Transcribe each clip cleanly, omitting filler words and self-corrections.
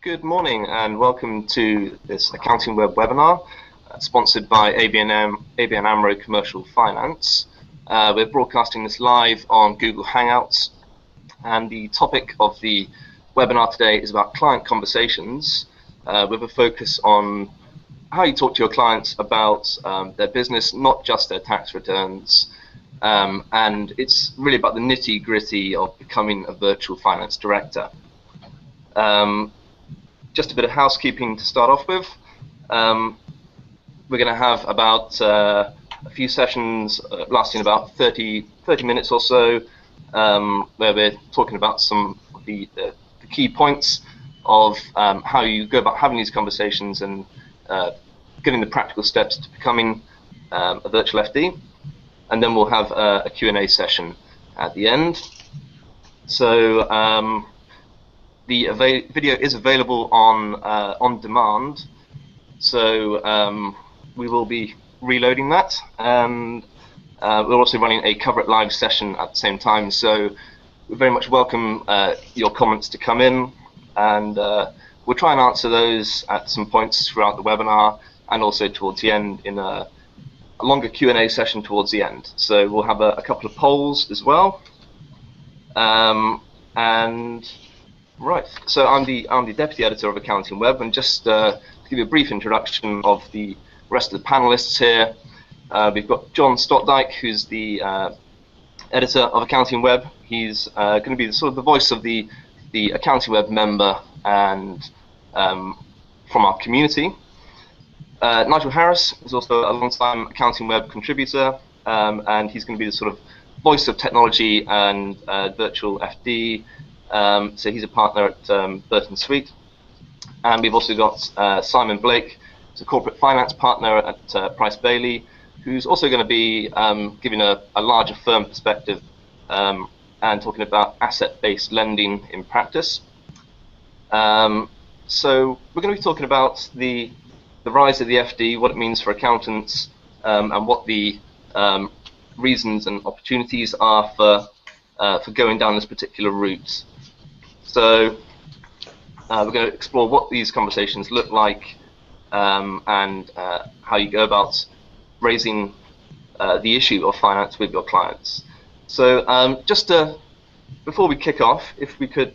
Good morning and welcome to this AccountingWEB webinar sponsored by ABN AMRO Commercial Finance. We're broadcasting this live on Google Hangouts, and the topic of the webinar today is about client conversations with a focus on how you talk to your clients about their business, not just their tax returns. And it's really about the nitty-gritty of becoming a virtual finance director. Just a bit of housekeeping to start off with. We're going to have about a few sessions lasting about 30 minutes or so, where we're talking about some of the key points of how you go about having these conversations and getting the practical steps to becoming a virtual FD. And then we'll have a Q&A session at the end. So the video is available on demand, so we will be reloading that, and we're also running a Cover It Live session at the same time, so we very much welcome your comments to come in, and we'll try and answer those at some points throughout the webinar and also towards the end in a longer Q&A session towards the end. So we'll have a couple of polls as well. Right, so I'm the deputy editor of AccountingWEB, and just to give you a brief introduction of the rest of the panelists here, we've got John Stotdyke, who's the editor of AccountingWEB. He's going to be the voice of the AccountingWEB member and from our community. Nigel Harris is also a long-time AccountingWEB contributor, and he's going to be the sort of voice of technology and virtual FD. So he's a partner at Burton Sweet, and we've also got Simon Blake, who's a corporate finance partner at Price Bailey, who's also going to be giving a larger firm perspective and talking about asset-based lending in practice. So we're going to be talking about the rise of the FD, what it means for accountants, and what the reasons and opportunities are for going down this particular route. So we're going to explore what these conversations look like and how you go about raising the issue of finance with your clients. So before we kick off, if we could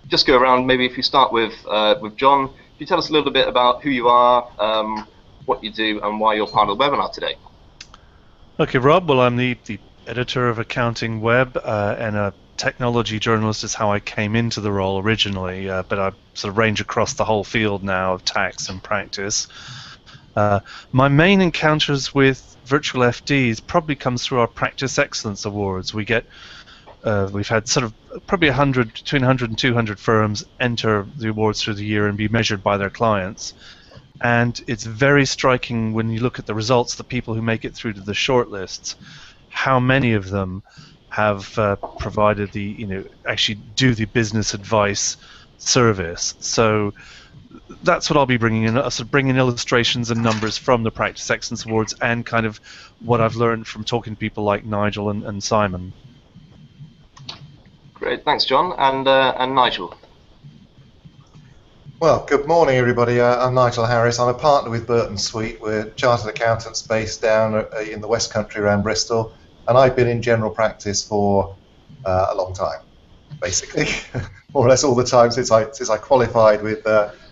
just go around, maybe if you start with John, can you tell us a little bit about who you are, what you do, and why you're part of the webinar today? Okay, Rob. Well, I'm the editor of AccountingWEB, and a technology journalist is how I came into the role originally, but I sort of range across the whole field now of tax and practice. My main encounters with virtual FDs probably comes through our Practice Excellence Awards. We've had sort of probably between 100 and 200 firms enter the awards through the year and be measured by their clients. And it's very striking when you look at the results, the people who make it through to the shortlists, how many of them have provided actually do the business advice service. So that's what I'll be bringing in, sort of bringing illustrations and numbers from the Practice Excellence Awards and kind of what I've learned from talking to people like Nigel and Simon. Great, thanks, John. And Nigel. Well, good morning, everybody. I'm Nigel Harris. I'm a partner with Burton Sweet. We're chartered accountants based down in the West Country around Bristol. And I've been in general practice for a long time, basically, more or less all the time since I qualified with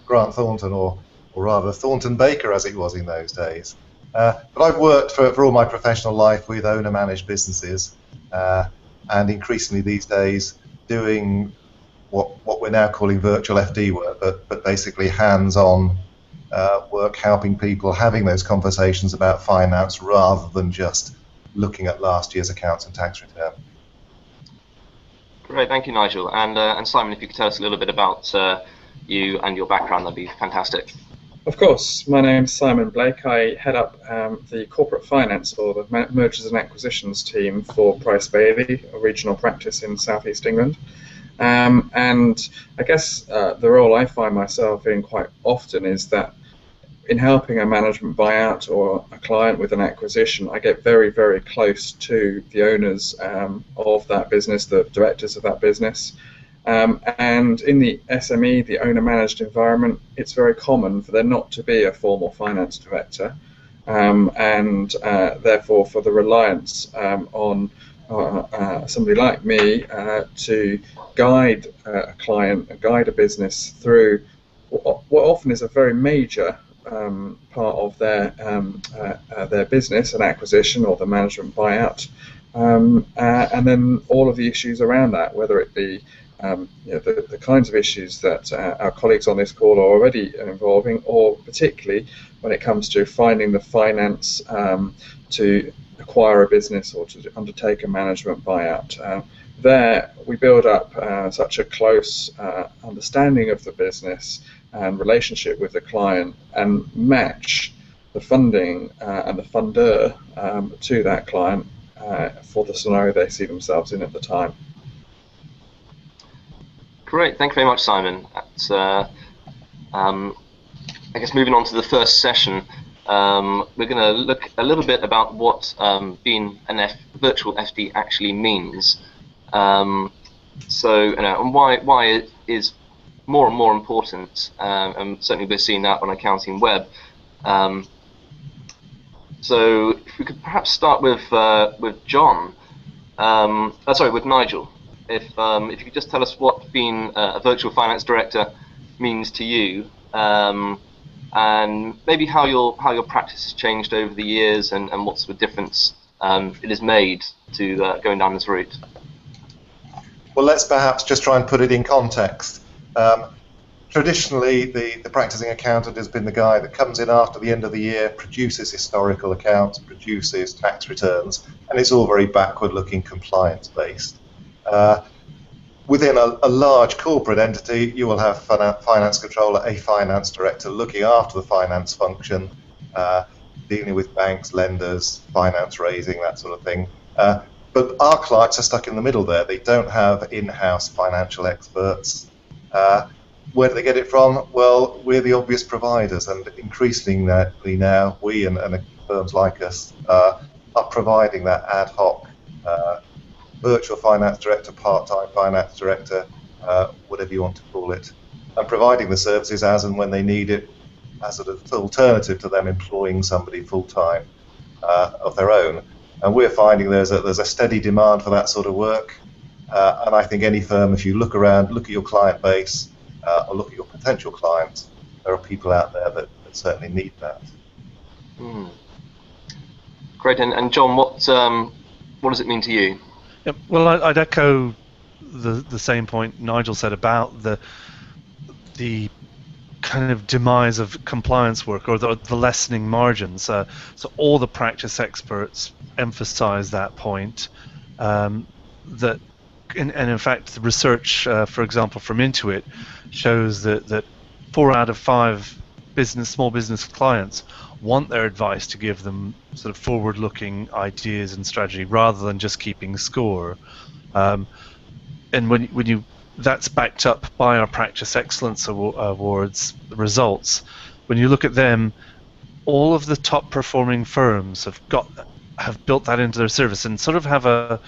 Grant Thornton, or rather Thornton Baker as it was in those days. But I've worked for all my professional life with owner-managed businesses, and increasingly these days doing what we're now calling virtual FD work, but basically hands-on work, helping people having those conversations about finance rather than just looking at last year's accounts and tax return. Great, thank you, Nigel. And Simon, if you could tell us a little bit about you and your background, that'd be fantastic. Of course, my name's Simon Blake. I head up the corporate finance or the mergers and acquisitions team for Price Bailey, a regional practice in southeast England. And I guess the role I find myself in quite often is that in helping a management buyout or a client with an acquisition, I get very, very close to the owners of that business, the directors of that business, And in the SME, the owner-managed environment, it's very common for there not to be a formal finance director, and therefore for the reliance on somebody like me to guide a client, guide a business through what often is a very major part of their business, an acquisition or the management buyout, and then all of the issues around that, whether it be the kinds of issues that our colleagues on this call are already involving, or particularly when it comes to finding the finance to acquire a business or to undertake a management buyout. There we build up such a close understanding of the business and relationship with the client, and match the funding and the funder to that client for the scenario they see themselves in at the time. Great, thank you very much, Simon. That's, I guess moving on to the first session, we're going to look a little bit about what being a virtual FD actually means. So, and why it is more and more important, and certainly we're seeing that on AccountingWEB. So, if we could perhaps start with John, with Nigel. If you could just tell us what being a virtual finance director means to you, and maybe how your practice has changed over the years, and what sort of difference it has made to going down this route. Well, let's perhaps just try and put it in context. Traditionally, the practicing accountant has been the guy that comes in after the end of the year, produces historical accounts, produces tax returns, and it's all very backward-looking, compliance-based. Within a large corporate entity, you will have finance controller, a finance director looking after the finance function, dealing with banks, lenders, finance raising, that sort of thing. But our clients are stuck in the middle there. They don't have in-house financial experts. Where do they get it from? Well, we're the obvious providers, and increasingly now, we and firms like us are providing that ad hoc virtual finance director, part-time finance director, whatever you want to call it, and providing the services as and when they need it, as an alternative to them employing somebody full-time of their own. And we're finding there's a steady demand for that sort of work, and I think any firm, if you look around, look at your client base, or look at your potential clients, there are people out there that certainly need that. Great, and John, what does it mean to you? Yeah, well, I'd echo the same point Nigel said about the kind of demise of compliance work, or the lessening margins. So all the practice experts emphasize that point. That, and in fact, the research, for example, from Intuit, shows that 4 out of 5 small business clients want their advice to give them sort of forward-looking ideas and strategy rather than just keeping score. And when that's backed up by our Practice Excellence Awards results. When you look at them, all of the top-performing firms have built that into their service and sort of have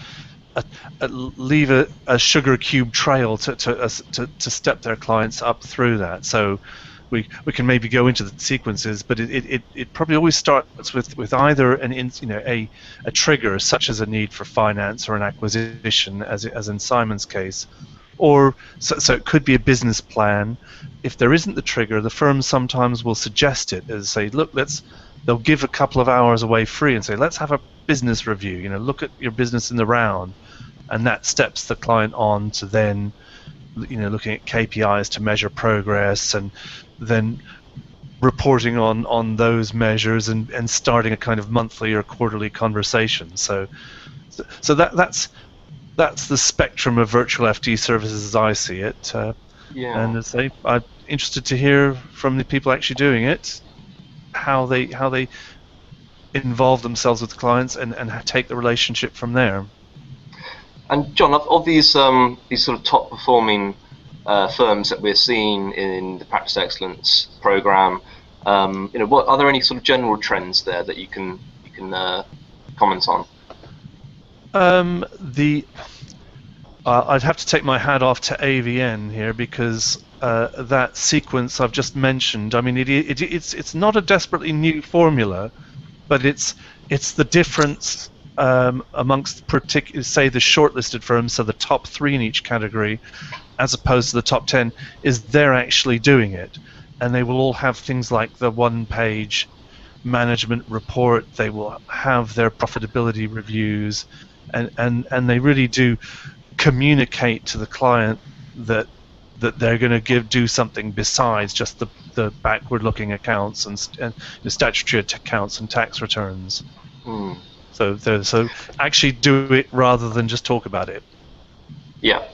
leave a sugar cube trail to step their clients up through that. So we can maybe go into the sequences, but it probably always starts with either a trigger, such as a need for finance or an acquisition, as in Simon's case, or so it could be a business plan. If there isn't the trigger, the firm sometimes will suggest it as say, look, they'll give a couple of hours away free and say, let's have a business review. Look at your business in the round, and that steps the client on to then, looking at KPIs to measure progress, and then reporting on those measures, and starting a kind of monthly or quarterly conversation. So that's the spectrum of virtual FD services as I see it. Yeah. And as I'm interested to hear from the people actually doing it, how they involve themselves with clients and take the relationship from there. And John, of these sort of top performing firms that we're seeing in the Practice Excellence program, what are there any sort of general trends there that you can comment on? I'd have to take my hat off to AVN here, because that sequence I've just mentioned, I mean, it's not a desperately new formula, but it's the difference amongst say the shortlisted firms, so the top 3 in each category, as opposed to the top 10, is they're actually doing it, and they will all have things like the 1-page management report. They will have their profitability reviews, and they really do communicate to the client that they're going to do something besides just the backward-looking accounts and the statutory accounts and tax returns. So actually do it rather than just talk about it. Yeah.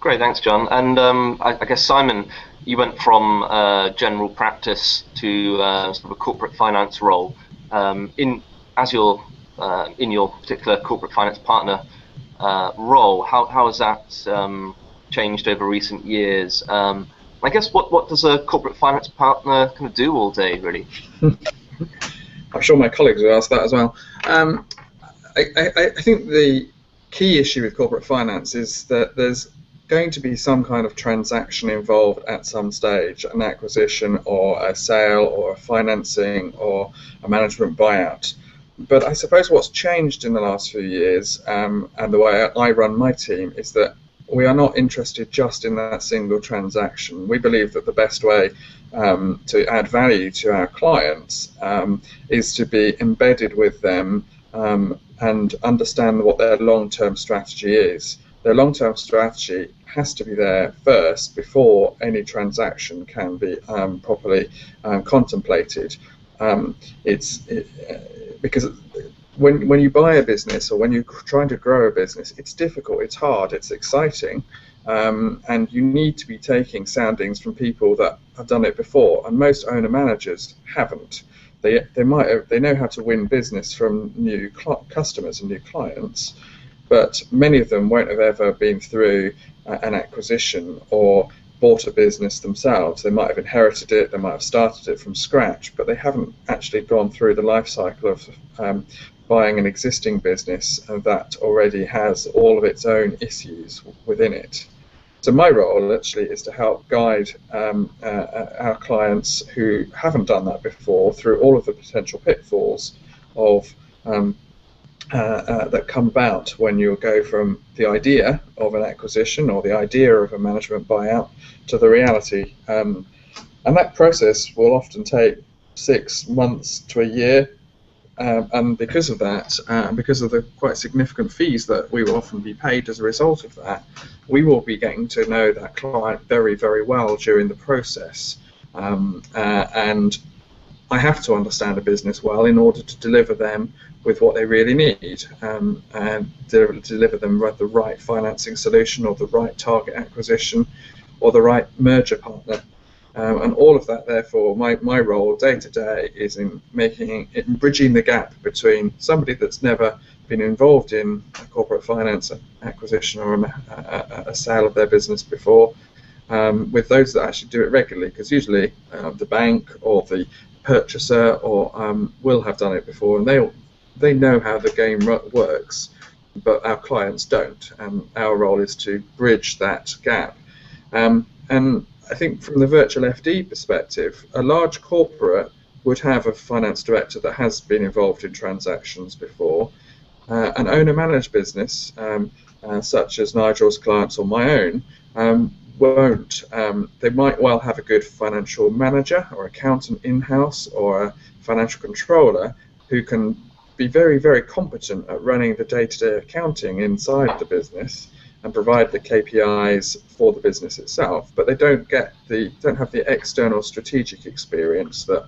Great, thanks, John. And I guess, Simon, you went from general practice to sort of a corporate finance role. In your particular corporate finance partner role, how has that changed over recent years? I guess what does a corporate finance partner kind of do all day, really? I'm sure my colleagues will ask that as well. I think the key issue with corporate finance is that there's going to be some kind of transaction involved at some stage, an acquisition or a sale or a financing or a management buyout. But I suppose what's changed in the last few years, and the way I run my team, is that we are not interested just in that single transaction. We believe that the best way to add value to our clients is to be embedded with them and understand what their long-term strategy is. Their long-term strategy has to be there first before any transaction can be properly contemplated. Because when you buy a business, or when you're trying to grow a business, it's difficult, it's hard, it's exciting, and you need to be taking soundings from people that have done it before, and most owner-managers haven't. They know how to win business from new customers and new clients, but many of them won't have ever been through an acquisition or bought a business themselves. They might have inherited it, they might have started it from scratch, but they haven't actually gone through the life cycle of buying an existing business that already has all of its own issues within it. So my role actually is to help guide our clients who haven't done that before through all of the potential pitfalls of that come about when you go from the idea of an acquisition or the idea of a management buyout to the reality. And that process will often take 6 months to a year. And because of that, because of the quite significant fees that we will often be paid as a result of that, we will be getting to know that client very, very well during the process. And I have to understand a business well in order to deliver them with what they really need, and deliver them the right financing solution, or the right target acquisition, or the right merger partner. And all of that, therefore, my role day to day is in bridging the gap between somebody that's never been involved in a corporate finance acquisition or a sale of their business before, with those that actually do it regularly, because usually the bank or the purchaser will have done it before, and they know how the game works, but our clients don't, and our role is to bridge that gap. And I think from the virtual FD perspective, a large corporate would have a finance director that has been involved in transactions before. An owner-managed business, such as Nigels clients or my own, won't. They might well have a good financial manager or accountant in-house, or a financial controller who can be very, very competent at running the day-to-day accounting inside the business and provide the KPIs for the business itself, but they don't have the external strategic experience that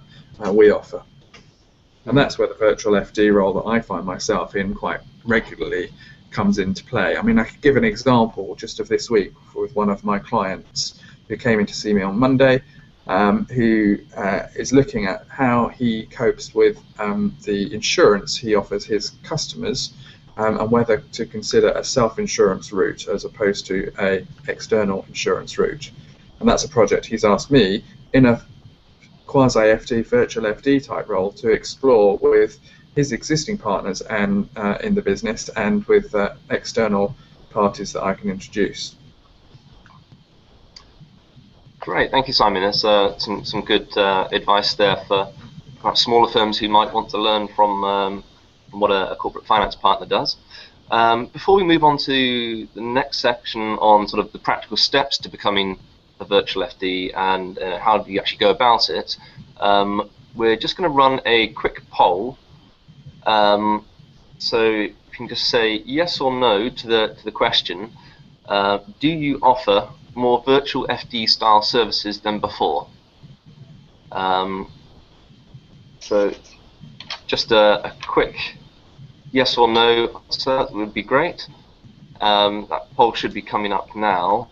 we offer. And that's where the virtual FD role that I find myself in quite regularly comes into play. I mean, I could give an example just of this week with one of my clients who came in to see me on Monday, who is looking at how he copes with the insurance he offers his customers, and whether to consider a self-insurance route as opposed to an external insurance route. And that's a project he's asked me in a quasi-FD, virtual FD type role to explore with his existing partners and in the business, and with external parties that I can introduce. Great, thank you, Simon. There's some good advice there for perhaps smaller firms who might want to learn from what a corporate finance partner does. Before we move on to the next section on sort of the practical steps to becoming a virtual FD and how do you actually go about it, we're just going to run a quick poll. So you can just say yes or no to the question, do you offer more virtual FD style services than before? So just a quick yes or no answer would be great. That poll should be coming up now.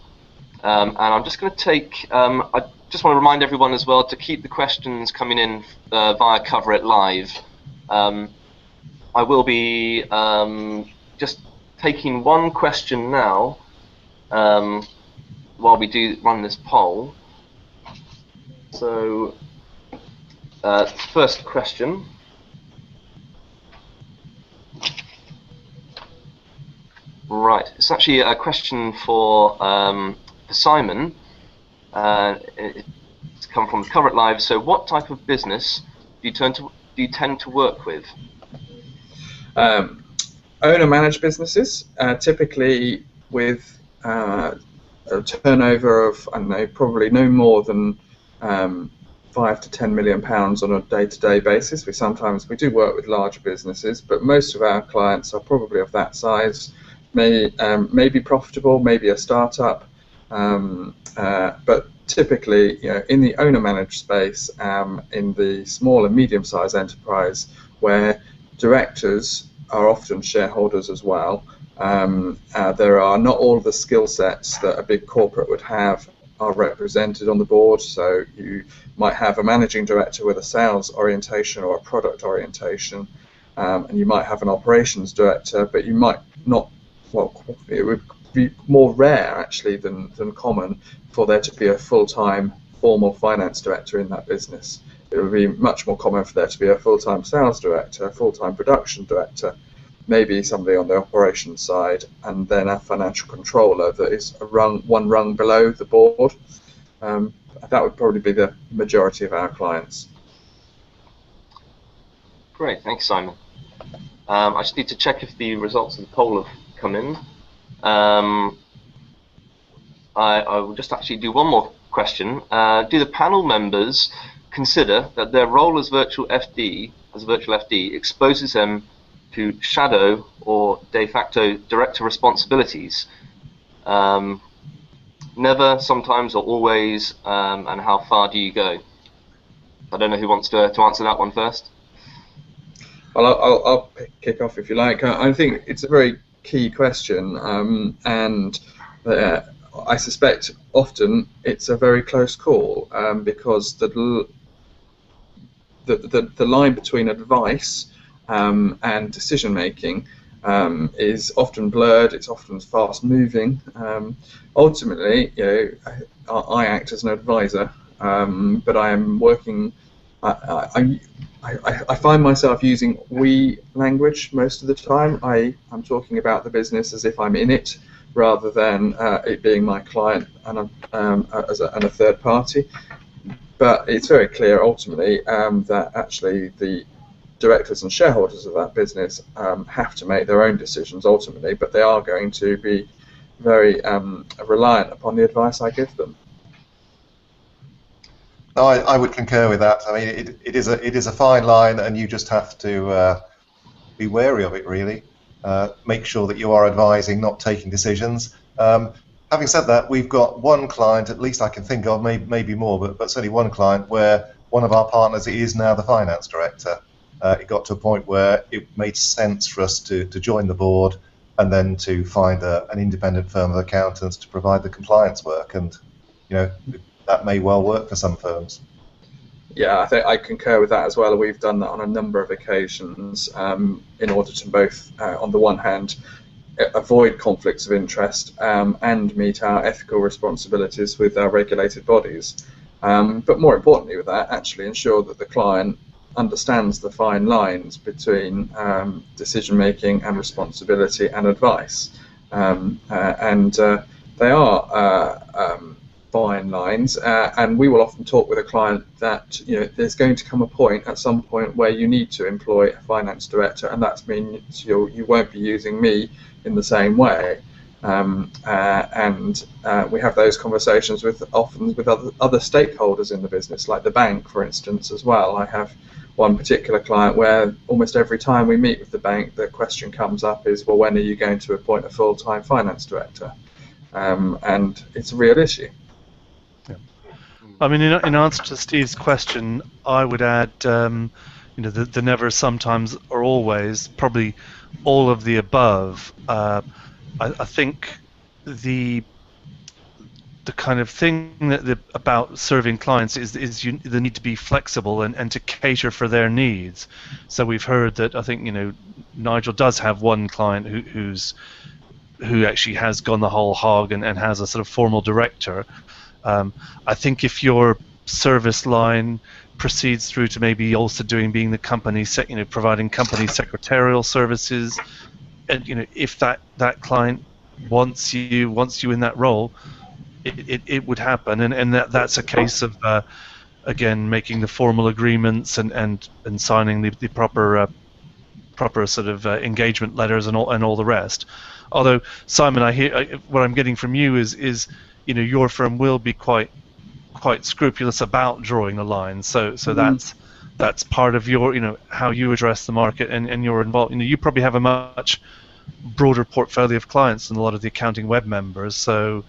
And I'm just going to take, I just want to remind everyone as well to keep the questions coming in via Cover It Live. I will be just taking one question now while we do run this poll. So, first question. Right, it's actually a question for Simon. It's come from Cover It Live. So, what type of business do you tend to work with? Owner-managed businesses, typically with a turnover of, I don't know, probably no more than £5 to £10 million on a day-to-day basis. We do work with larger businesses, but most of our clients are probably of that size. Maybe profitable, maybe a startup, but typically, in the owner-managed space, in the small and medium-sized enterprise, where directors are often shareholders as well. There are not all the skill sets that a big corporate would have are represented on the board, so you might have a managing director with a sales orientation or a product orientation, and you might have an operations director, but you might not, well, it would be more rare actually than common for there to be a full-time formal finance director in that business. It would be much more common for there to be a full-time sales director, a full-time production director, maybe somebody on the operations side, and then a financial controller that is one rung below the board. That would probably be the majority of our clients. Great, thanks, Simon. I just need to check if the results of the poll have come in. I will just actually do one more question. Do the panel members consider that their role as virtual FD exposes them to shadow or de facto director responsibilities? Never, sometimes, or always, and how far do you go? I don't know who wants to answer that one first. Well, I'll kick off if you like. I think it's a very key question, and I suspect often it's a very close call, because the line between advice and decision making is often blurred. It's often fast moving. Ultimately, I act as an advisor, but I am working. I find myself using we language most of the time. I'm talking about the business as if I'm in it, rather than it being my client and a third party. But it's very clear ultimately that actually the directors and shareholders of that business have to make their own decisions ultimately, but they are going to be very reliant upon the advice I give them. No, I would concur with that. I mean, it is a fine line, and you just have to be wary of it, really. Make sure that you are advising, not taking decisions. Having said that, we've got one client, at least I can think of, maybe more, but certainly one client where one of our partners is now the finance director. It got to a point where it made sense for us to join the board and then to find an independent firm of accountants to provide the compliance work, and that may well work for some firms. Yeah, I think I concur with that as well. We've done that on a number of occasions in order to both, on the one hand, avoid conflicts of interest and meet our ethical responsibilities with our regulated bodies. But more importantly with that, actually ensure that the client understands the fine lines between decision making and responsibility and advice. and they are buying lines, and we will often talk with a client that there's going to come a point at some point where you need to employ a finance director, and that means you won't be using me in the same way. And we have those conversations often with other stakeholders in the business, like the bank, for instance, as well. I have one particular client where almost every time we meet with the bank, the question comes up is, well, when are you going to appoint a full-time finance director? And it's a real issue. Yeah. I mean, in answer to Steve's question, I would add, the never, sometimes, or always, probably all of the above. I think the kind of thing about serving clients is the need to be flexible and to cater for their needs. So we've heard that, I think, Nigel does have one client who actually has gone the whole hog and has a sort of formal director. I think if your service line proceeds through to maybe also being the company, providing company secretarial services, and if that client wants you in that role, it would happen, and that's a case of again making the formal agreements and signing the proper sort of engagement letters and all the rest. Although, Simon, I hear what I'm getting from you is your firm will be quite scrupulous about drawing the line. So that's part of your how you address the market and you're involved. You probably have a much broader portfolio of clients than a lot of the AccountingWEB members. So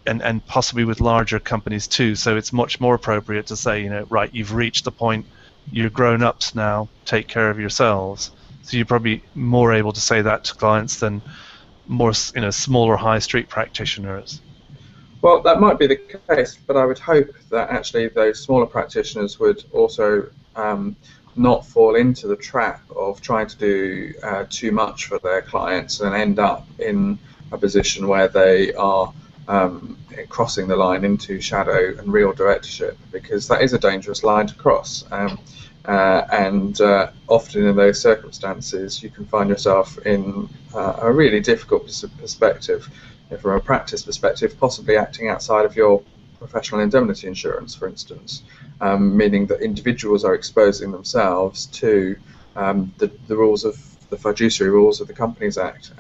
and possibly with larger companies too. So it's much more appropriate to say right, you've reached the point, you're grown-ups now, take care of yourselves. So you're probably more able to say that to clients than more smaller high street practitioners. Well, that might be the case, but I would hope that actually those smaller practitioners would also not fall into the trap of trying to do too much for their clients and end up in a position where they are crossing the line into shadow and real directorship, because that is a dangerous line to cross. And often in those circumstances, you can find yourself in a really difficult perspective. From a practice perspective, possibly acting outside of your professional indemnity insurance, for instance, meaning that individuals are exposing themselves to the rules of the fiduciary rules of the Companies Act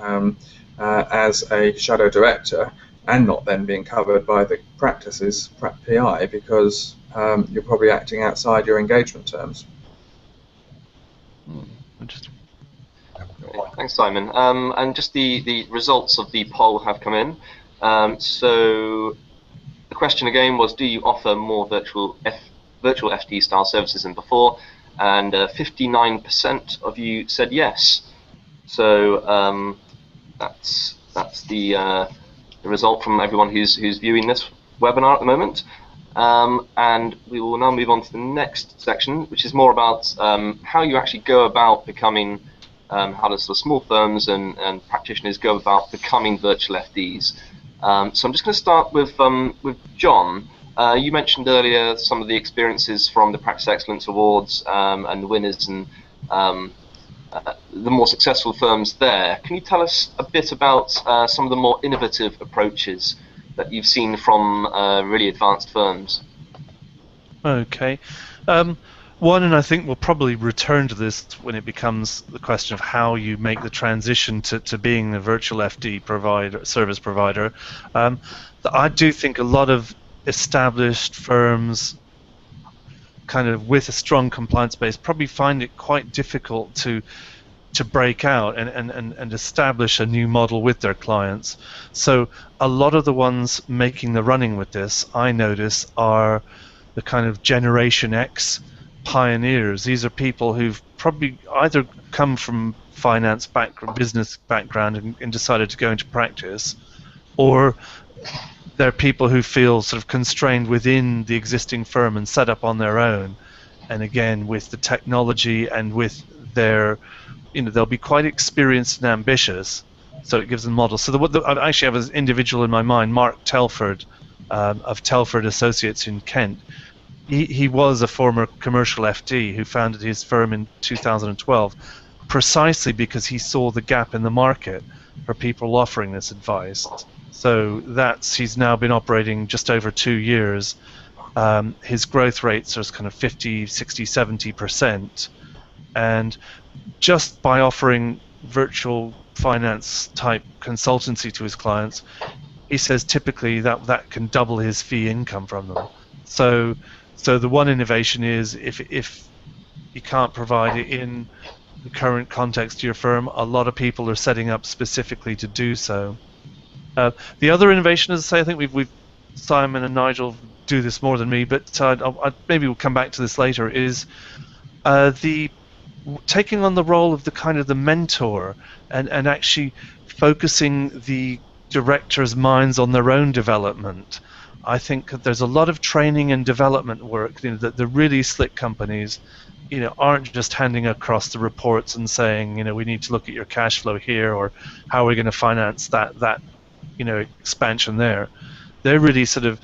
as a shadow director, and not then being covered by the practice's PI because you're probably acting outside your engagement terms. Interesting. Thanks, Simon. And just the results of the poll have come in. So the question again was, do you offer more virtual FD style services than before? And 59% of you said yes. So that's the result from everyone who's viewing this webinar at the moment. And we will now move on to the next section, which is more about how you actually go about becoming, how the sort of small firms and practitioners go about becoming virtual FDs. So I'm just going to start with John. You mentioned earlier some of the experiences from the Practice Excellence Awards and the winners and the more successful firms there. Can you tell us a bit about some of the more innovative approaches that you've seen from really advanced firms? Okay. One, and I think we'll probably return to this when it becomes the question of how you make the transition to being the virtual FD provider, service provider. I do think a lot of established firms, kind of with a strong compliance base, probably find it quite difficult to break out and establish a new model with their clients. So a lot of the ones making the running with this, I notice, are the kind of Generation X pioneers. These are people who've probably either come from finance background, business background, and decided to go into practice, or they're people who feel sort of constrained within the existing firm and set up on their own. And again, with the technology and with their, they'll be quite experienced and ambitious, so it gives them models. So I actually have an individual in my mind, Mark Telford, of Telford Associates in Kent. He was a former commercial FD who founded his firm in 2012. precisely because he saw the gap in the market for people offering this advice. So he's now been operating just over 2 years. His growth rates are kind of 50, 60, 70%. And just by offering virtual finance type consultancy to his clients, he says typically that can double his fee income from them. So the one innovation is if you can't provide it in the current context to your firm, a lot of people are setting up specifically to do so. The other innovation, as I say, I think we've Simon and Nigel do this more than me, but maybe we'll come back to this later, is the taking on the role of the mentor and actually focusing the directors' minds on their own development. I think there's a lot of training and development work that the really slick companies aren't just handing across the reports and saying, we need to look at your cash flow here, or how are we going to finance that expansion there. They're really sort of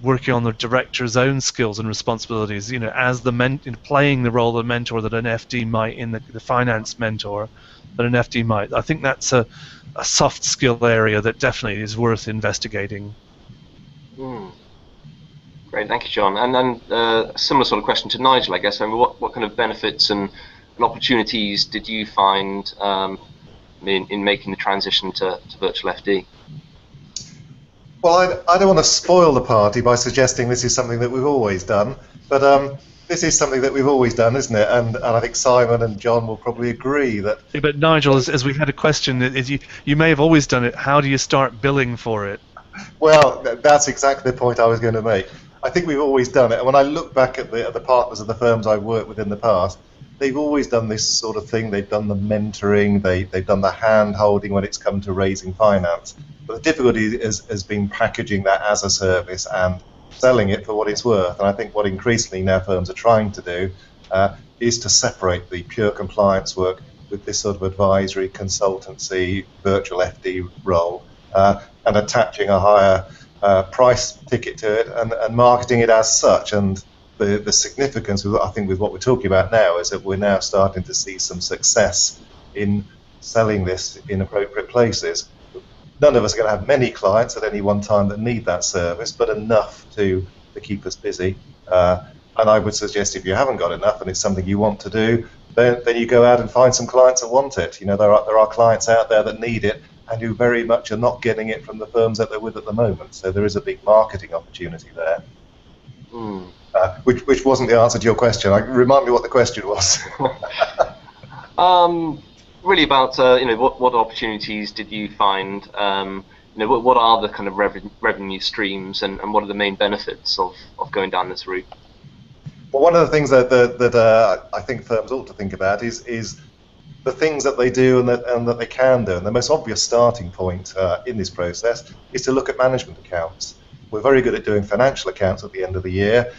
working on the director's own skills and responsibilities, as playing the role of the mentor that an FD might in the finance mentor that an FD might. I think that's a soft skill area that definitely is worth investigating. Great, thank you, John. And then a similar sort of question to Nigel, I guess. I mean, what kind of benefits and opportunities did you find in making the transition to virtual FD? Well, I don't want to spoil the party by suggesting this is something that we've always done, but this is something that we've always done, isn't it? And I think Simon and John will probably agree that... Yeah, but Nigel, as we've had a question, you may have always done it. How do you start billing for it? Well, that's exactly the point I was going to make. I think we've always done it. And when I look back at the partners of the firms I've worked with in the past, they've always done this sort of thing. They've done the mentoring, they've done the hand-holding when it's come to raising finance. But the difficulty has been packaging that as a service and selling it for what it's worth. And I think what increasingly now firms are trying to do is to separate the pure compliance work with this sort of advisory, consultancy, virtual FD role, and attaching a higher price ticket to it and marketing it as such. And the significance, I think, with what we're talking about now is that we're now starting to see some success in selling this in appropriate places. None of us are going to have many clients at any one time that need that service, but enough to keep us busy. And I would suggest if you haven't got enough and it's something you want to do, then you go out and find some clients that want it. There are clients out there that need it and who very much are not getting it from the firms that they're with at the moment. So there is a big marketing opportunity there. Which wasn't the answer to your question. Remind me what the question was. Really about what opportunities did you find? What are the kind of revenue streams, and what are the main benefits of going down this route? Well, one of the things that I think firms ought to think about is the things that they do and that they can do. And the most obvious starting point in this process is to look at management accounts. We're very good at doing financial accounts at the end of the year.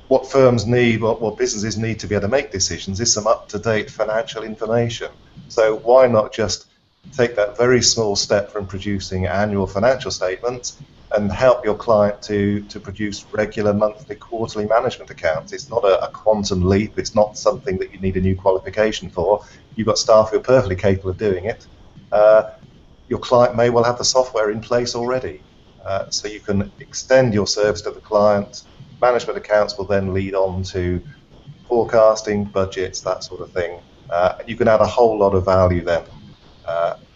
What firms need, what businesses need to be able to make decisions is some up-to-date financial information. So why not just take that very small step from producing annual financial statements and help your client to produce regular monthly, quarterly management accounts? It's not a quantum leap. It's not something that you need a new qualification for. You've got staff who are perfectly capable of doing it. Your client may well have the software in place already. So you can extend your service to the client. Management accounts will then lead on to forecasting, budgets, that sort of thing. You can add a whole lot of value then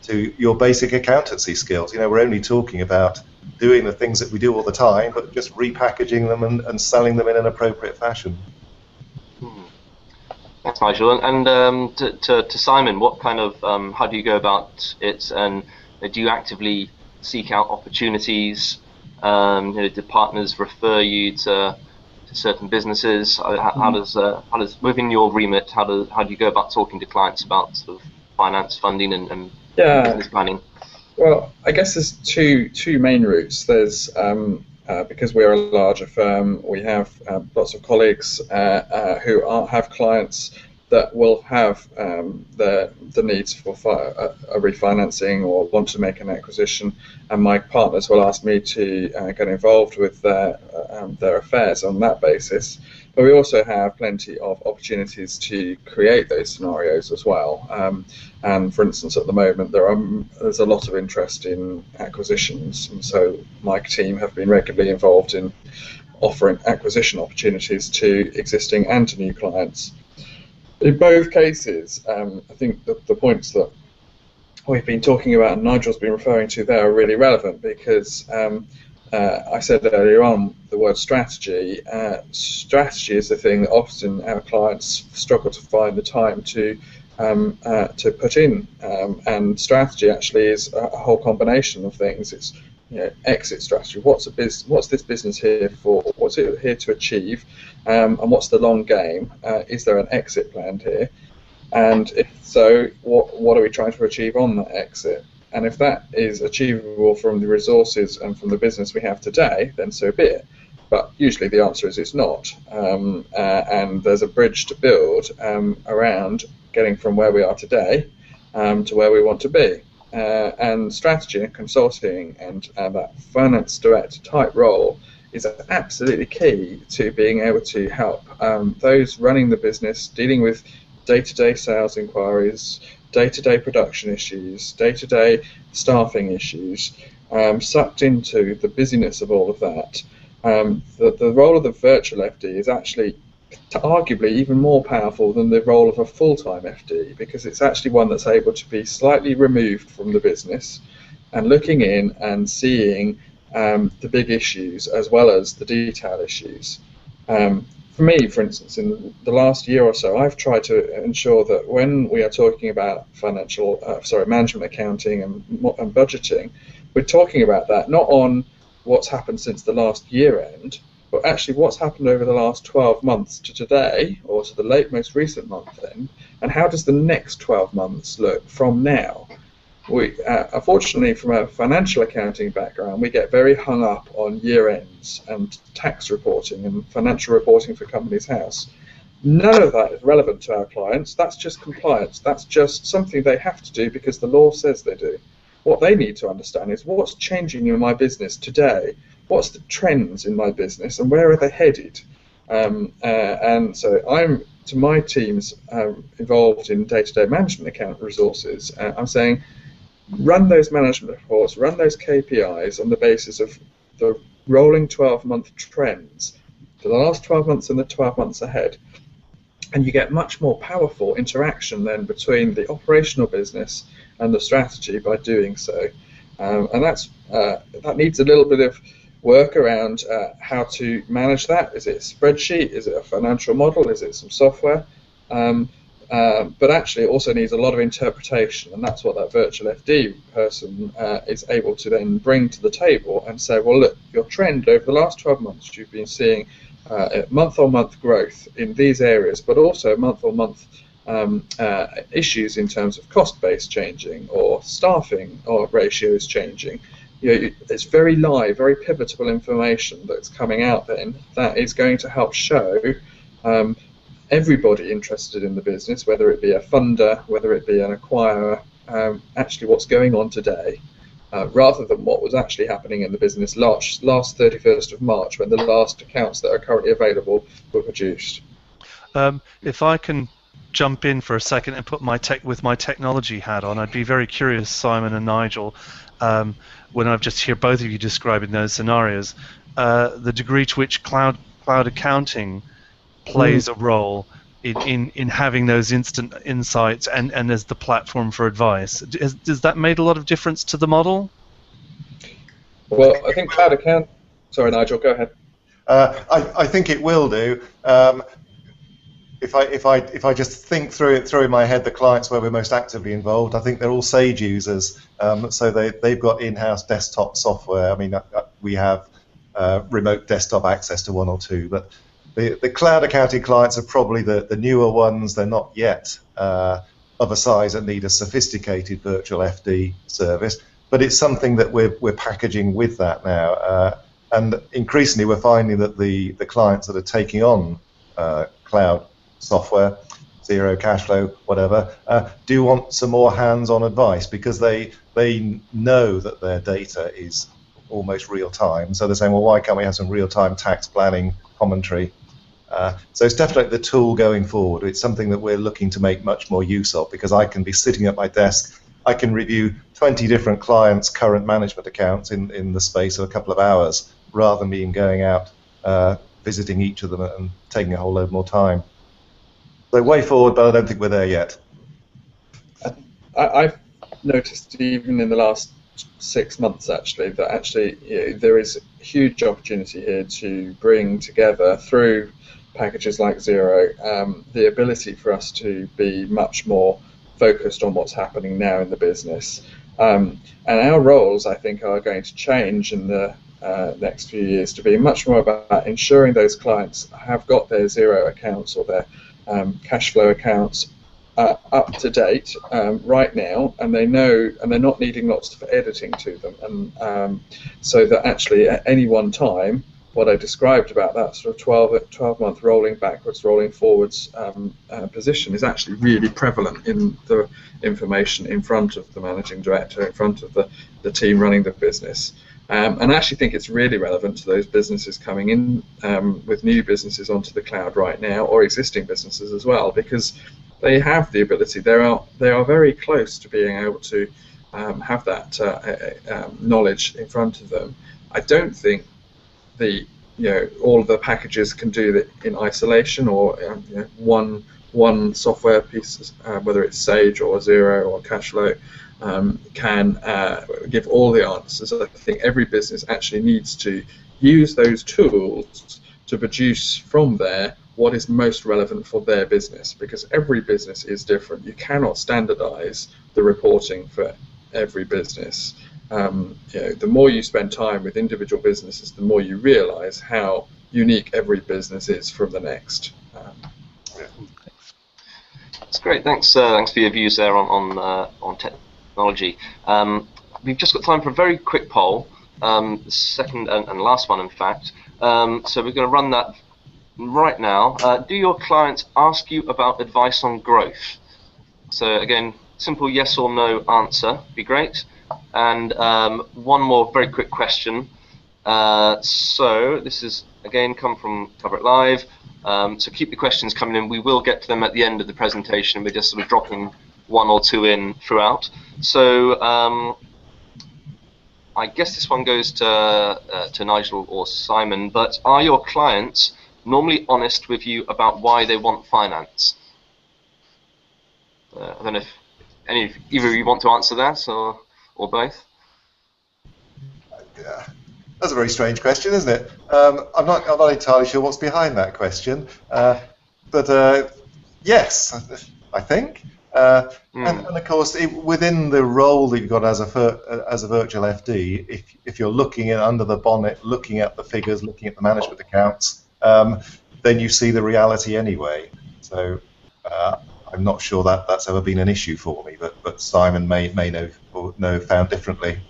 to your basic accountancy skills. We're only talking about doing the things that we do all the time, but just repackaging them and selling them in an appropriate fashion. Thanks, Nigel. And to Simon, what kind of how do you go about it? And do you actively seek out opportunities? Do partners refer you to certain businesses? How does within your remit? How do you go about talking to clients about sort of finance, funding, and business planning? Well, I guess there's two main routes. There's because we're a larger firm, we have lots of colleagues who have clients that will have the needs for a refinancing or want to make an acquisition, and my partners will ask me to get involved with their affairs on that basis. But we also have plenty of opportunities to create those scenarios as well. And for instance, at the moment, there's a lot of interest in acquisitions, and so my team have been regularly involved in offering acquisition opportunities to existing and to new clients. In both cases, I think the points that we've been talking about and Nigel's been referring to there are really relevant, because I said earlier on the word strategy. Strategy is the thing that often our clients struggle to find the time to put in, and strategy actually is a whole combination of things. It's exit strategy. What's this business here for? What's it here to achieve? And what's the long game? Is there an exit planned here? And if so, what are we trying to achieve on that exit? And if that is achievable from the resources and from the business we have today, then so be it. But usually the answer is it's not. And there's a bridge to build around getting from where we are today to where we want to be. And strategy and consulting and that finance direct type role is absolutely key to being able to help those running the business, dealing with day-to-day sales inquiries, day-to-day production issues, day-to-day staffing issues, sucked into the busyness of all of that. The role of the virtual FD is actually arguably even more powerful than the role of a full-time FD, because it's actually one that's able to be slightly removed from the business and looking in and seeing the big issues as well as the detail issues. For me, for instance, in the last year or so, I've tried to ensure that when we are talking about management accounting and budgeting, we're talking about that not on what's happened since the last year end, but actually what's happened over the last 12 months to today, or to the most recent month end, and how does the next 12 months look from now? Unfortunately, from a financial accounting background, we get very hung up on year ends and tax reporting and financial reporting for Companies House. None of that is relevant to our clients. That's just compliance. That's just something they have to do because the law says they do. What they need to understand is what's changing in my business today, what's the trends in my business, and where are they headed? And so I'm, to my teams involved in day-to-day management account resources, I'm saying, run those management reports, run those KPIs on the basis of the rolling 12-month trends for the last 12 months and the 12 months ahead. And you get much more powerful interaction then between the operational business and the strategy by doing so. And that needs a little bit of work around how to manage that. Is it a spreadsheet? Is it a financial model? Is it some software? But actually it also needs a lot of interpretation, and that's what that virtual FD person is able to then bring to the table and say, well, look, your trend over the last 12 months, you've been seeing month-on-month growth in these areas, but also month-on-month issues in terms of cost base changing or staffing or ratios changing. It's very live, very pivotal information that's coming out then that is going to help show everybody interested in the business, whether it be a funder, whether it be an acquirer, actually what's going on today, rather than what was actually happening in the business last 31st of March when the last accounts that are currently available were produced. If I can jump in for a second and put my technology hat on, I'd be very curious, Simon and Nigel, when I've just heard both of you describing those scenarios, the degree to which cloud accounting plays a role in having those instant insights and as the platform for advice. Does that make a lot of difference to the model? Well, I think cloud account. Sorry, Nigel, go ahead. I think it will do. If I just think through in my head the clients where we're most actively involved, I think they're all Sage users. So they've got in-house desktop software. I mean, we have remote desktop access to one or two, but the cloud accounting clients are probably the newer ones. They're not yet of a size that need a sophisticated virtual FD service, but it's something that we're packaging with that now. And increasingly, we're finding that the clients that are taking on cloud software, zero cash flow, whatever, do want some more hands-on advice because they know that their data is almost real time. So they're saying, well, why can't we have some real-time tax planning commentary So it's definitely the tool going forward. It's something that we're looking to make much more use of, because I can be sitting at my desk, I can review 20 different clients' current management accounts in the space of a couple of hours, rather than being going out visiting each of them and taking a whole load more time. So way forward, but I don't think we're there yet. I've noticed even in the last 6 months actually that there is a huge opportunity here to bring together through packages like Xero the ability for us to be much more focused on what's happening now in the business, and our roles I think are going to change in the next few years to be much more about ensuring those clients have got their Xero accounts or their cash flow accounts up to date right now, and they know, and they're not needing lots of editing to them, and so that actually at any one time, what I described about that sort of 12-month rolling backwards, rolling forwards position is actually really prevalent in the information in front of the managing director, in front of the team running the business. And I actually think it's really relevant to those businesses coming in with new businesses onto the cloud right now, or existing businesses as well, because they have the ability. They are very close to being able to have that knowledge in front of them. I don't think all of the packages can do that in isolation, or one software piece, whether it's Sage or Xero or Cashflow, can give all the answers. I think every business actually needs to use those tools to produce from there what is most relevant for their business, because every business is different. You cannot standardize the reporting for every business. The more you spend time with individual businesses, the more you realize how unique every business is from the next. That's great. Thanks for your views there on technology. We've just got time for a very quick poll, the second and last one, in fact. So we're going to run that right now. Do your clients ask you about advice on growth? So again, simple yes or no answer be great. And one more very quick question. So this is again come from Cover It Live. So keep the questions coming in. We will get to them at the end of the presentation. We're just sort of dropping one or two in throughout. So I guess this one goes to Nigel or Simon. But are your clients normally honest with you about why they want finance? I don't know if either of you want to answer that, or both. Yeah, that's a very strange question, isn't it? I'm not entirely sure what's behind that question, but yes, I think. And of course, within the role that you've got as a virtual FD, if you're looking under the bonnet, looking at the figures, looking at the management accounts, then you see the reality anyway. So I'm not sure that that's ever been an issue for me, but Simon may know found differently.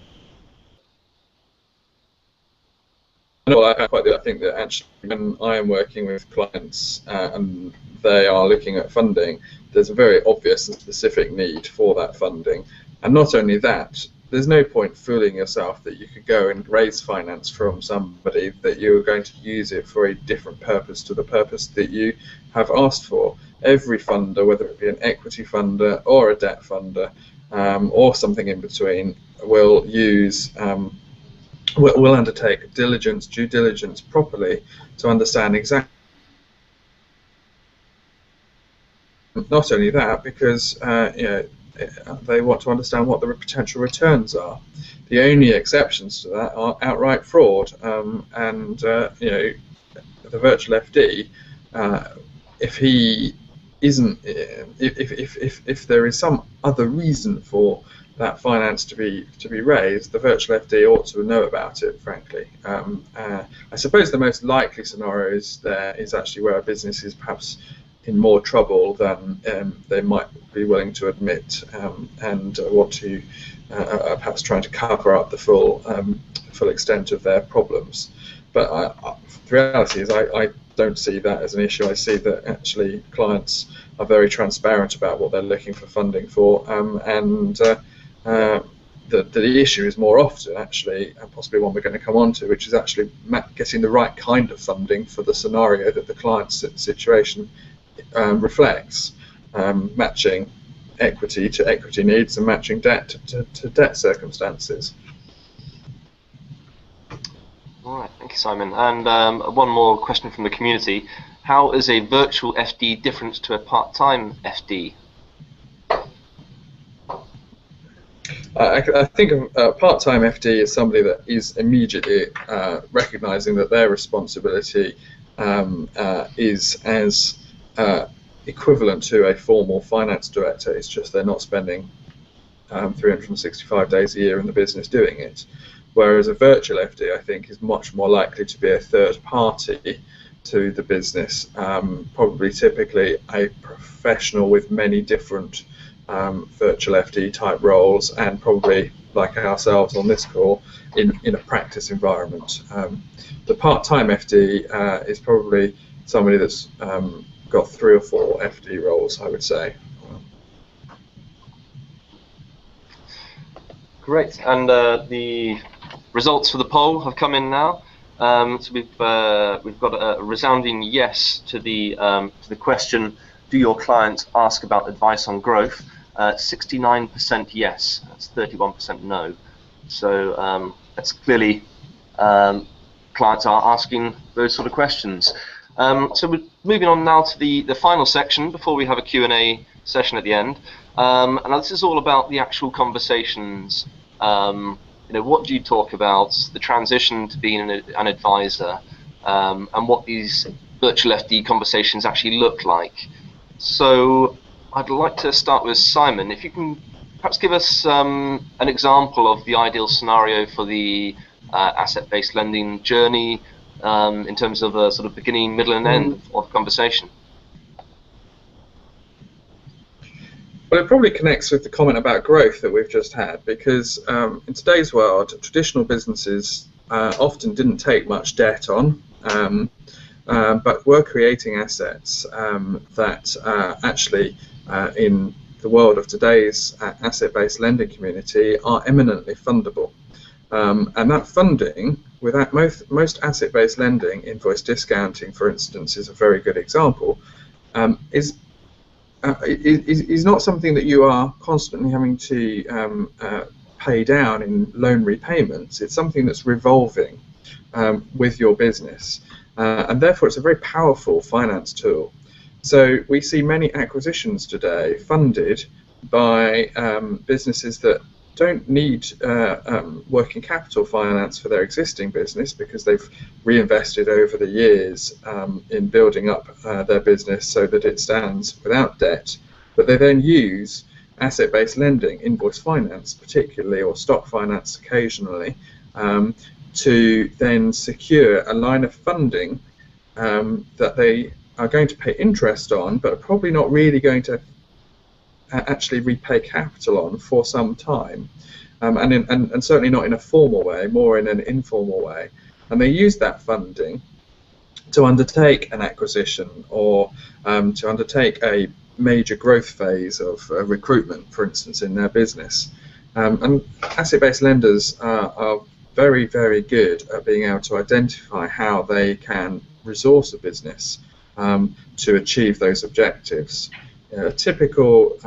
No, I think that actually when I am working with clients and they are looking at funding, there's a very obvious and specific need for that funding. And not only that, there's no point fooling yourself that you could go and raise finance from somebody that you're going to use it for a different purpose to the purpose that you have asked for. Every funder, whether it be an equity funder or a debt funder or something in between, will use will undertake due diligence properly to understand exactly. Not only that, because they want to understand what the potential returns are. The only exceptions to that are outright fraud, and the virtual FD, if he isn't, if there is some other reason for that finance to be raised, the virtual FD ought to know about it, frankly. I suppose the most likely scenario is actually where a business is perhaps in more trouble than they might be willing to admit, and want to perhaps trying to cover up the full extent of their problems. But the reality is I don't see that as an issue. I see that actually clients are very transparent about what they're looking for funding for, and the issue is more often actually, and possibly one we're going to come on to, which is actually getting the right kind of funding for the scenario that the client's situation reflects, matching equity to equity needs and matching debt to debt circumstances. All right, thank you, Simon. And one more question from the community. How is a virtual FD different to a part-time FD? I think a part-time FD is somebody that is immediately recognising that their responsibility is as equivalent to a formal finance director. It's just they're not spending 365 days a year in the business doing it. Whereas a virtual FD, I think, is much more likely to be a third party to the business, probably typically a professional with many different virtual FD type roles, and probably like ourselves on this call in a practice environment. The part-time FD is probably somebody that's got 3 or 4 FD roles, I would say. Great, and the results for the poll have come in now. So we've got a resounding yes to the question: do your clients ask about advice on growth? 69% yes, that's 31% no. So that's clearly clients are asking those sort of questions. So we're moving on now to the final section before we have a Q&A session at the end. And this is all about the actual conversations. What do you talk about, the transition to being an advisor, and what these virtual FD conversations actually look like. So I'd like to start with Simon. If you can perhaps give us an example of the ideal scenario for the asset-based lending journey in terms of a sort of beginning, middle, and end of conversation. Well, it probably connects with the comment about growth that we've just had, because in today's world, traditional businesses often didn't take much debt on, but were creating assets that actually, in the world of today's asset-based lending community, are eminently fundable. And that funding, without most asset-based lending, invoice discounting, for instance, is a very good example, is not something that you are constantly having to pay down in loan repayments. It's something that's revolving with your business, and therefore it's a very powerful finance tool. So we see many acquisitions today funded by businesses that don't need working capital finance for their existing business, because they've reinvested over the years in building up their business so that it stands without debt, but they then use asset-based lending, invoice finance particularly, or stock finance occasionally, to then secure a line of funding that they are going to pay interest on, but are probably not really going to actually repay capital on for some time, and certainly not in a formal way, more in an informal way. And they use that funding to undertake an acquisition, or to undertake a major growth phase of recruitment, for instance, in their business. And asset-based lenders are very, very good at being able to identify how they can resource a business to achieve those objectives. A typical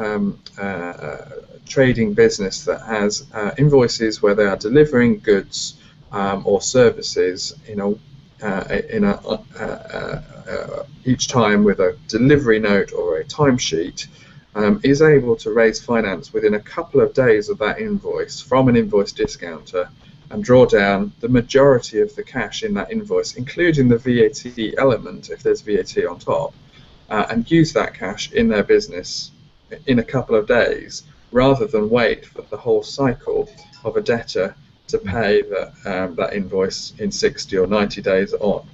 trading business that has invoices where they are delivering goods or services each time with a delivery note or a timesheet, is able to raise finance within a couple of days of that invoice from an invoice discounter and draw down the majority of the cash in that invoice, including the VAT element if there's VAT on top, and use that cash in their business in a couple of days, rather than wait for the whole cycle of a debtor to pay that invoice in 60 or 90 days on.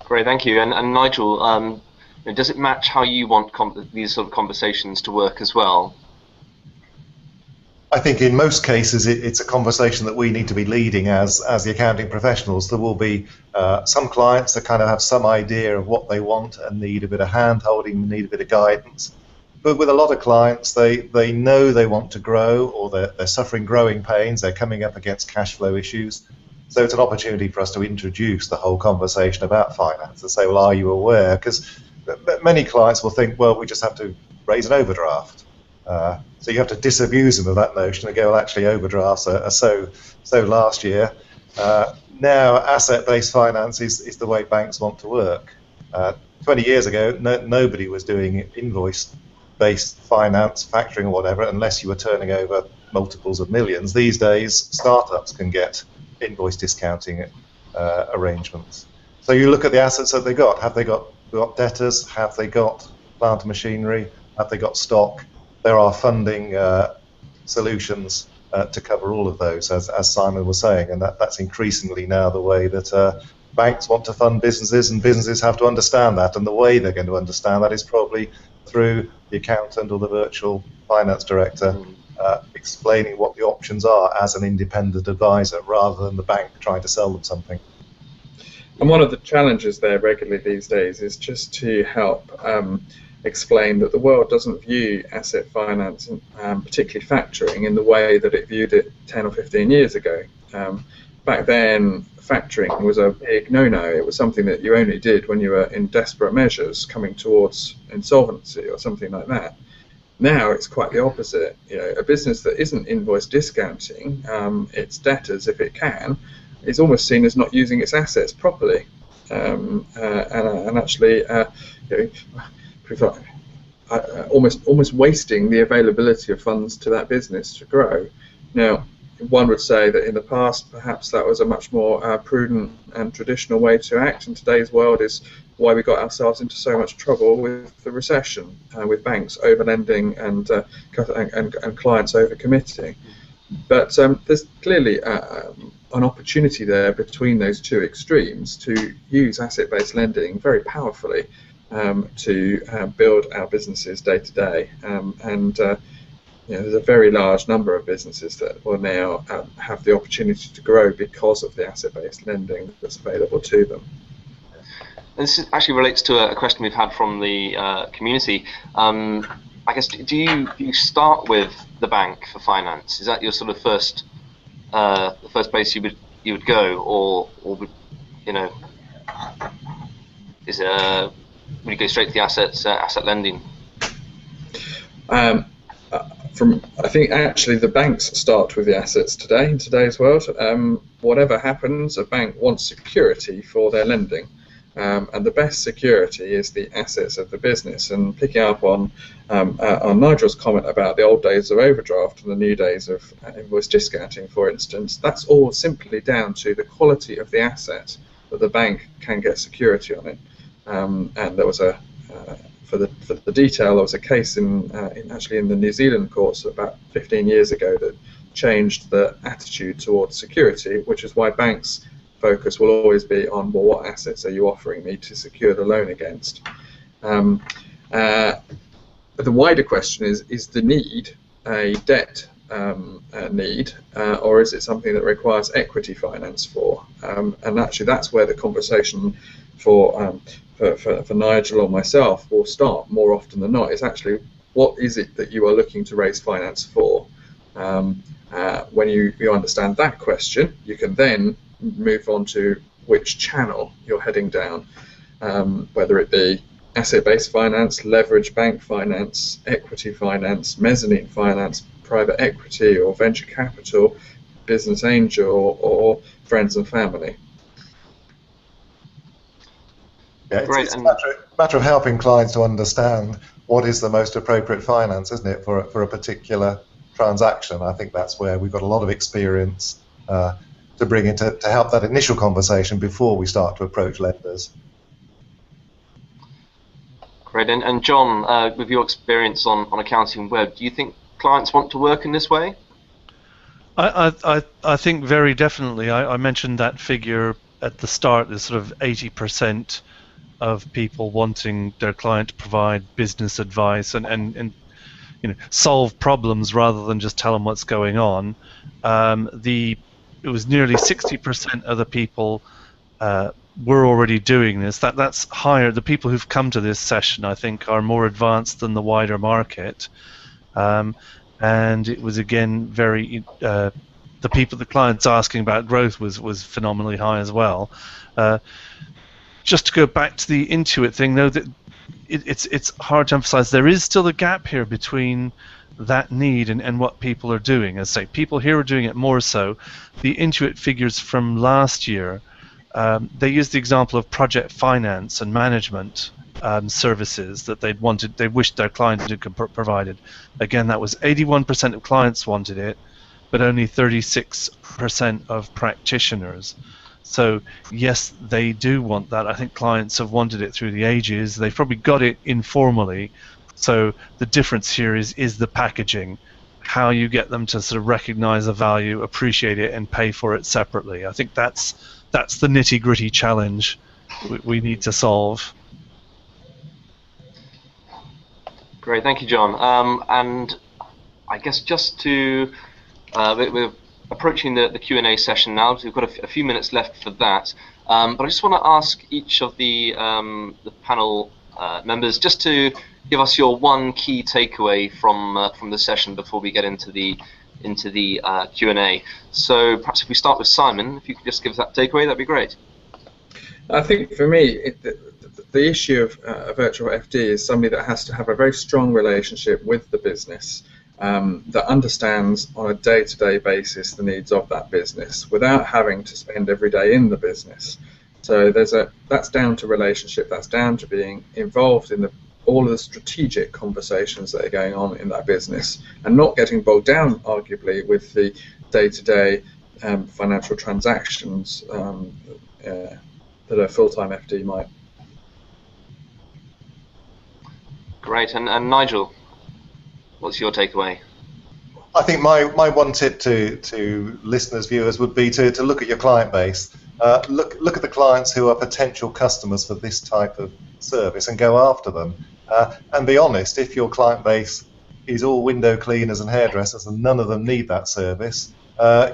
Great, thank you. And Nigel, does it match how you want these sort of conversations to work as well? I think in most cases it's a conversation that we need to be leading as the accounting professionals. There will be some clients that kind of have some idea of what they want and need a bit of hand-holding, need a bit of guidance. but with a lot of clients, they know they want to grow, or they're suffering growing pains, they're coming up against cash flow issues. So it's an opportunity for us to introduce the whole conversation about finance and say, well, are you aware? Because many clients will think, well, we just have to raise an overdraft. So you have to disabuse them of that notion and go, well, actually, overdrafts are so last year. Now, asset-based finance is the way banks want to work. 20 years ago, nobody was doing invoice-based finance, factoring or whatever, unless you were turning over multiples of millions. These days, startups can get invoice discounting arrangements. So you look at the assets that they got. Have they got debtors? Have they got plant and machinery? Have they got stock? There are funding solutions to cover all of those, as Simon was saying, and that's increasingly now the way that banks want to fund businesses, and businesses have to understand that, and the way they're going to understand that is probably through the accountant or the virtual finance director explaining what the options are as an independent advisor, rather than the bank trying to sell them something. And one of the challenges there regularly these days is just to help explain that the world doesn't view asset finance, particularly factoring, in the way that it viewed it 10 or 15 years ago. Back then, factoring was a big no-no. It was something that you only did when you were in desperate measures, coming towards insolvency or something like that. Now it's quite the opposite. You know, a business that isn't invoice discounting its debtors, if it can, is almost seen as not using its assets properly, and actually, almost wasting the availability of funds to that business to grow. Now, one would say that in the past, perhaps that was a much more prudent and traditional way to act. In today's world, is why we got ourselves into so much trouble with the recession, with banks overlending and clients overcommitting. But there's clearly an opportunity there between those two extremes to use asset-based lending very powerfully to build our businesses day to day. There's a very large number of businesses that will now have the opportunity to grow because of the asset-based lending that's available to them. And this actually relates to a question we've had from the community. I guess, do you start with the bank for finance? Is that your sort of the first place you would go, or would, would you go straight to the asset lending? I think actually the banks start with the assets today in today's world. Whatever happens, a bank wants security for their lending. And the best security is the assets of the business. And picking up on Nigel's comment about the old days of overdraft and the new days of invoice discounting, for instance, that's all simply down to the quality of the asset that the bank can get security on it. And there was for the detail, there was a case actually in the New Zealand courts about 15 years ago that changed the attitude towards security, which is why banks' focus will always be on, well, what assets are you offering me to secure the loan against? The wider question is the need a debt need, or is it something that requires equity finance for? And actually that's where the conversation for Nigel or myself will start more often than not. Is actually, what is it that you are looking to raise finance for? When you understand that question, you can then move on to which channel you're heading down, whether it be asset-based finance, leverage bank finance, equity finance, mezzanine finance, private equity or venture capital, business angel, or friends and family. Yeah, it's a matter of helping clients to understand what is the most appropriate finance, isn't it, for a particular transaction. I think that's where we've got a lot of experience to bring in to help that initial conversation before we start to approach lenders. Great. And John, with your experience on AccountingWEB, do you think clients want to work in this way? I think very definitely. I mentioned that figure at the start, is sort of 80% of people wanting their client to provide business advice and solve problems rather than just tell them what's going on. It was nearly 60% of the people we're already doing this. That's higher. The people who've come to this session, I think, are more advanced than the wider market. And it was again very the clients asking about growth was phenomenally high as well. Just to go back to the Intuit thing, though, that it's hard to emphasize there is still a gap here between that need and what people are doing. As I say, people here are doing it more so. The Intuit figures from last year, they used the example of project finance and management services that they wished their client had provided. Again, that was 81% of clients wanted it, but only 36% of practitioners. So yes, they do want that. I think clients have wanted it through the ages. They've probably got it informally. So the difference here is the packaging, how you get them to sort of recognize the value, appreciate it, and pay for it separately. I think that's the nitty-gritty challenge we need to solve. Great, thank you, John. And I guess just to we're approaching the Q&A session now, so we've got a few minutes left for that. But I just want to ask each of the panel members just to give us your one key takeaway from the session before we get into the Q&A. So perhaps if we start with Simon, if you could just give us that takeaway, that'd be great. I think for me, the issue of a virtual FD is somebody that has to have a very strong relationship with the business, that understands on a day-to-day basis the needs of that business without having to spend every day in the business. So that's down to relationship, that's down to being involved in all of the strategic conversations that are going on in that business and not getting bogged down, arguably, with the day-to-day financial transactions that a full-time FD might. Great, and Nigel, what's your takeaway? I think my one tip to listeners, viewers, would be to look at your client base. Look at the clients who are potential customers for this type of service and go after them. And be honest, if your client base is all window cleaners and hairdressers and none of them need that service,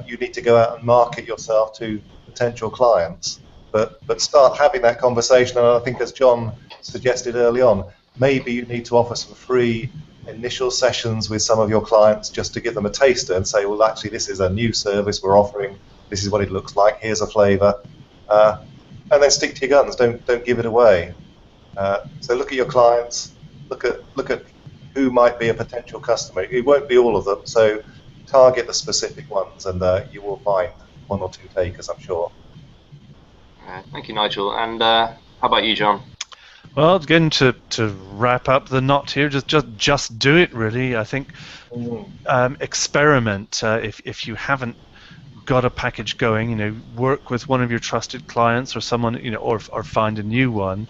you need to go out and market yourself to potential clients. But start having that conversation, and I think as John suggested early on, maybe you need to offer some free initial sessions with some of your clients just to give them a taster and say, well, actually, this is a new service we're offering. This is what it looks like. Here's a flavour, and then stick to your guns. Don't give it away. So look at your clients. Look at who might be a potential customer. It won't be all of them. So target the specific ones, and you will find one or two takers, I'm sure. Thank you, Nigel. And how about you, John? Well, again, to wrap up the knot here, just do it. Really, I think experiment. If you haven't got a package going, work with one of your trusted clients or someone, or find a new one.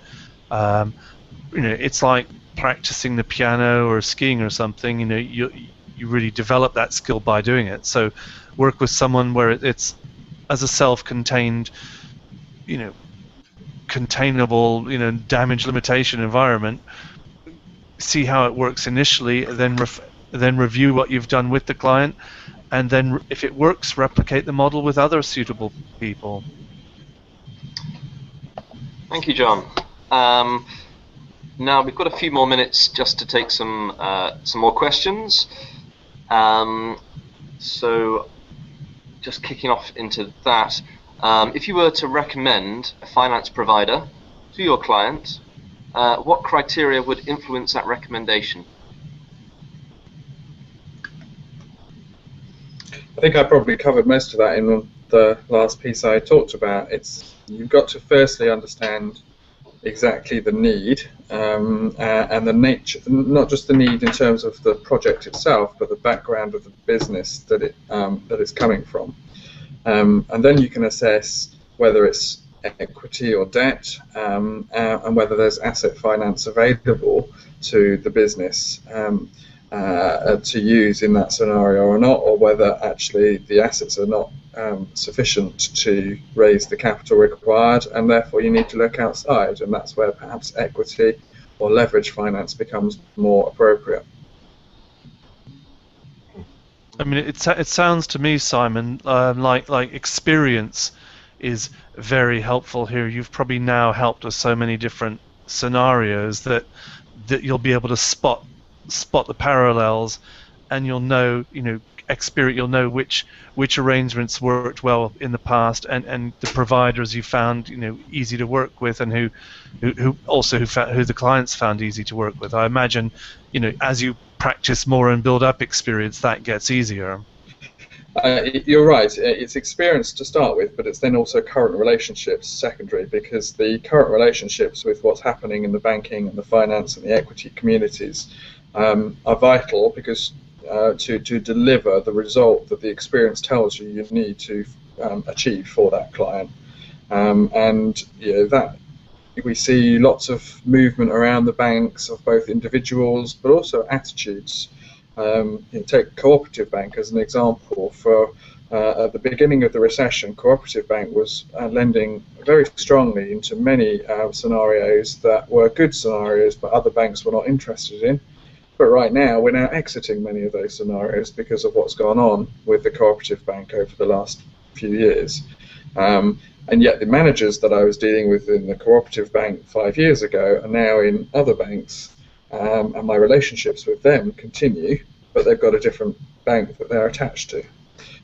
It's like practicing the piano or skiing or something. You really develop that skill by doing it. So work with someone where it's as a self-contained, containable, damage limitation environment. See how it works initially, then review what you've done with the client, and then if it works, replicate the model with other suitable people. Thank you, John. Now we've got a few more minutes just to take some more questions. So just kicking off into that. If you were to recommend a finance provider to your client, what criteria would influence that recommendation? I think I probably covered most of that in the last piece I talked about. You've got to firstly understand exactly the need and the nature, not just the need in terms of the project itself, but the background of the business that it's coming from. And then you can assess whether it's equity or debt, and whether there's asset finance available to the business to use in that scenario or not, or whether actually the assets are not sufficient to raise the capital required, and therefore you need to look outside, and that's where perhaps equity or leverage finance becomes more appropriate. I mean, it sounds to me, Simon, like experience is very helpful here. You've probably now helped with so many different scenarios that you'll be able to spot the parallels, and you'll know, you'll know which arrangements worked well in the past, and the providers you found easy to work with, and who the clients found easy to work with. I imagine as you practice more and build up experience, that gets easier. You're right. It's experience to start with, but it's then also current relationships secondary, because the current relationships with what's happening in the banking and the finance and the equity communities are vital, because to deliver the result that the experience tells you need to achieve for that client. And that we see lots of movement around the banks of both individuals but also attitudes. Take Cooperative Bank as an example. At the beginning of the recession, Cooperative Bank was lending very strongly into many scenarios that were good scenarios, but other banks were not interested in. But right now, we're now exiting many of those scenarios because of what's gone on with the Cooperative Bank over the last few years. And yet the managers that I was dealing with in the Cooperative Bank 5 years ago are now in other banks, and my relationships with them continue, but they've got a different bank that they're attached to.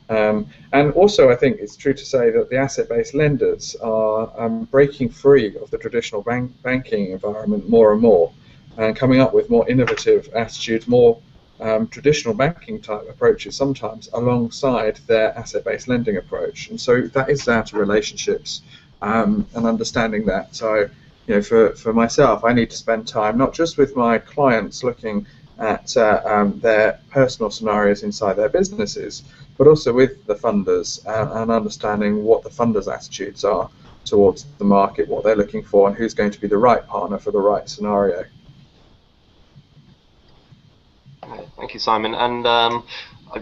And also, I think it's true to say that the asset-based lenders are breaking free of the traditional banking environment more and more, and coming up with more innovative attitudes, more traditional banking type approaches sometimes alongside their asset-based lending approach. And so that is down to relationships and understanding that. So for myself, I need to spend time not just with my clients looking at their personal scenarios inside their businesses, but also with the funders and understanding what the funders' attitudes are towards the market, what they're looking for, and who's going to be the right partner for the right scenario. Thank you, Simon. And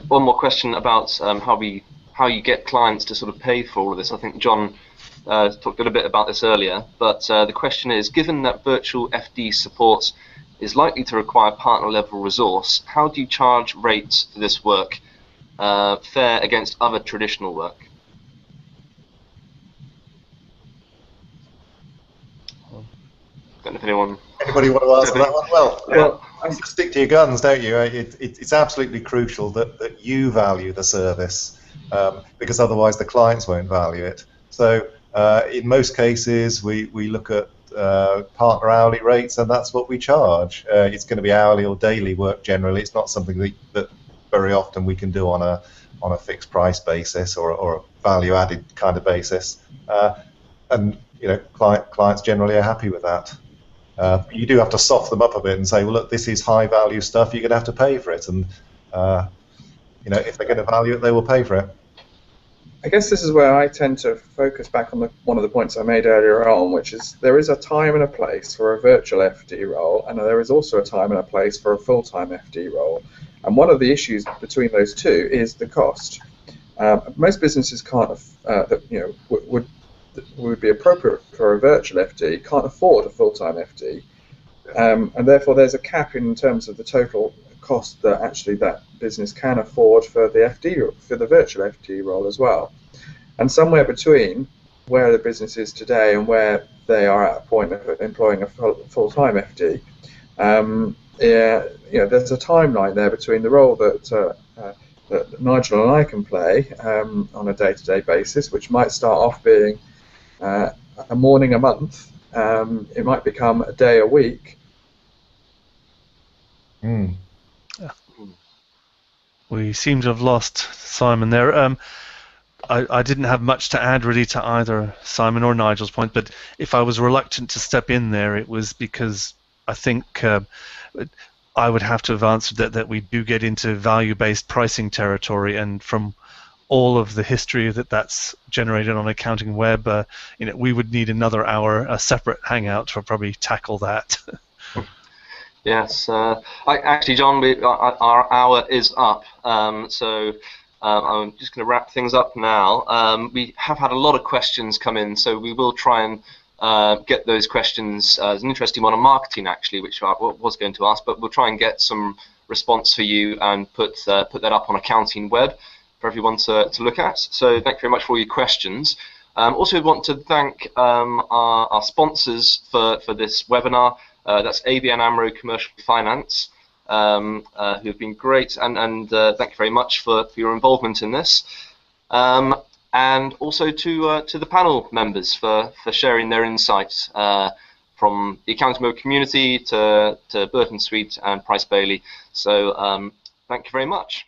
one more question about how you get clients to sort of pay for all of this. I think John talked a little bit about this earlier, but the question is, given that virtual FD support is likely to require partner-level resource, how do you charge rates for this work fair against other traditional work? Don't know if anyone... Anybody want to answer that one? Well, you stick to your guns, don't you? It's absolutely crucial that you value the service, because otherwise the clients won't value it. So in most cases, we look at partner hourly rates, and that's what we charge. It's going to be hourly or daily work generally. It's not something that very often we can do on a fixed price basis or a value added kind of basis. And clients generally are happy with that. You do have to soften them up a bit and say, well, look, this is high value stuff. You're going to have to pay for it, and if they're going to value it, they will pay for it. I guess this is where I tend to focus back on one of the points I made earlier on, which is there is a time and a place for a virtual FD role, and there is also a time and a place for a full-time FD role. And one of the issues between those two is the cost. Most businesses can't, would be appropriate for a virtual FD, can't afford a full-time FD, and therefore there's a cap in terms of the total cost that actually that business can afford for the virtual FD role as well. And somewhere between where the business is today and where they are at a point of employing a full-time FD, there's a timeline there between the role that Nigel and I can play on a day-to-day basis, which might start off being a morning a month. It might become a day a week. We seem to have lost Simon there. I didn't have much to add really to either Simon or Nigel's point, but if I was reluctant to step in there, it was because I think I would have to have answered that we do get into value-based pricing territory, and from all of the history that's generated on AccountingWEB, we would need another hour, a separate hangout to probably tackle that. Yes, actually, John, our hour is up, so I'm just going to wrap things up now. We have had a lot of questions come in, so we will try and get those questions. There's an interesting one on marketing, actually, which I was going to ask, but we'll try and get some response for you and put that up on AccountingWEB for everyone to look at. So thank you very much for all your questions. Also, we want to thank our sponsors for this webinar. That's ABN AMRO Commercial Finance, who have been great, and thank you very much for your involvement in this. And also to the panel members for sharing their insights from the AccountingWEB community to Burton Sweet and Price Bailey. So thank you very much.